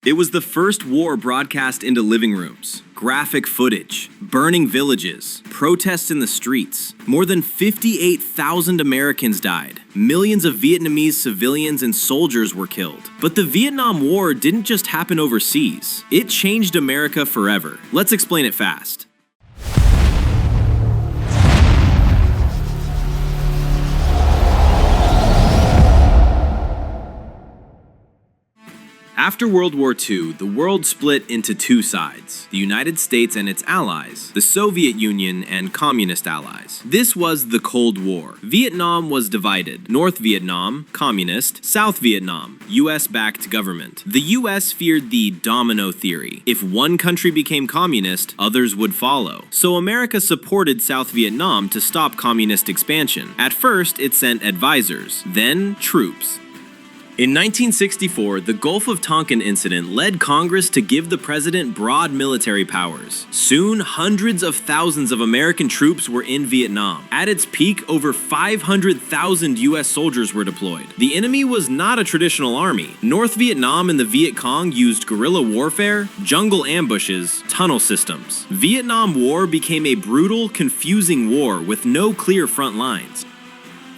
It was the first war broadcast into living rooms. Graphic footage, burning villages, protests in the streets. More than 58,000 Americans died. Millions of Vietnamese civilians and soldiers were killed. But the Vietnam War didn't just happen overseas. It changed America forever. Let's explain it fast. After World War II, the world split into two sides, the United States and its allies, the Soviet Union and communist allies. This was the Cold War. Vietnam was divided. North Vietnam, communist, South Vietnam, US-backed government. The US feared the Domino Theory. If one country became communist, others would follow. So America supported South Vietnam to stop communist expansion. At first, it sent advisors, then troops. In 1964, the Gulf of Tonkin incident led Congress to give the president broad military powers. Soon, hundreds of thousands of American troops were in Vietnam. At its peak, over 500,000 US soldiers were deployed. The enemy was not a traditional army. North Vietnam and the Viet Cong used guerrilla warfare, jungle ambushes, tunnel systems. Vietnam War became a brutal, confusing war with no clear front lines.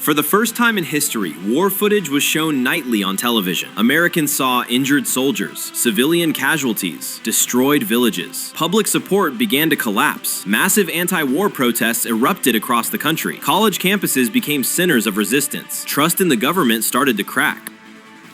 For the first time in history, war footage was shown nightly on television. Americans saw injured soldiers, civilian casualties, destroyed villages. Public support began to collapse. Massive anti-war protests erupted across the country. College campuses became centers of resistance. Trust in the government started to crack.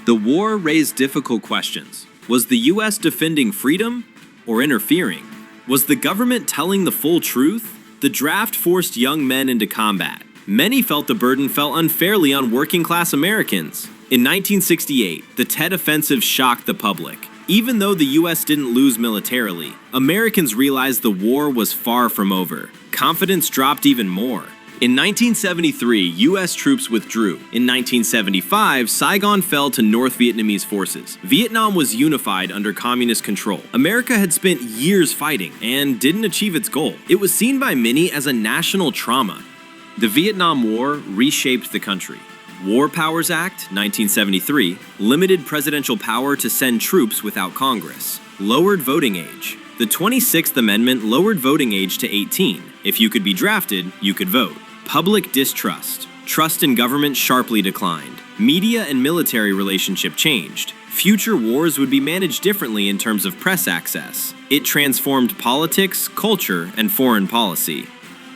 The war raised difficult questions. Was the US defending freedom or interfering? Was the government telling the full truth? The draft forced young men into combat. Many felt the burden fell unfairly on working-class Americans. In 1968, the Tet Offensive shocked the public. Even though the US didn't lose militarily, Americans realized the war was far from over. Confidence dropped even more. In 1973, US troops withdrew. In 1975, Saigon fell to North Vietnamese forces. Vietnam was unified under communist control. America had spent years fighting and didn't achieve its goal. It was seen by many as a national trauma. The Vietnam War reshaped the country. War Powers Act, 1973, limited presidential power to send troops without Congress. Lowered voting age. The 26th Amendment lowered voting age to 18. If you could be drafted, you could vote. Public distrust. Trust in government sharply declined. Media and military relationship changed. Future wars would be managed differently in terms of press access. It transformed politics, culture, and foreign policy.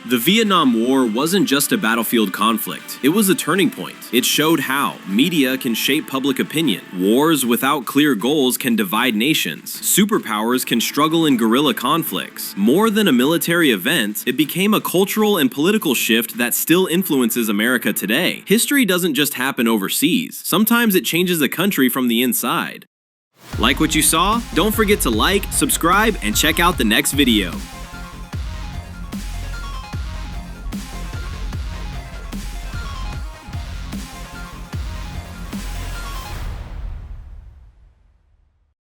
The Vietnam War wasn't just a battlefield conflict, it was a turning point. It showed how media can shape public opinion. Wars without clear goals can divide nations. Superpowers can struggle in guerrilla conflicts. More than a military event, it became a cultural and political shift that still influences America today. History doesn't just happen overseas. Sometimes it changes a country from the inside. Like what you saw? Don't forget to like, subscribe, and check out the next video.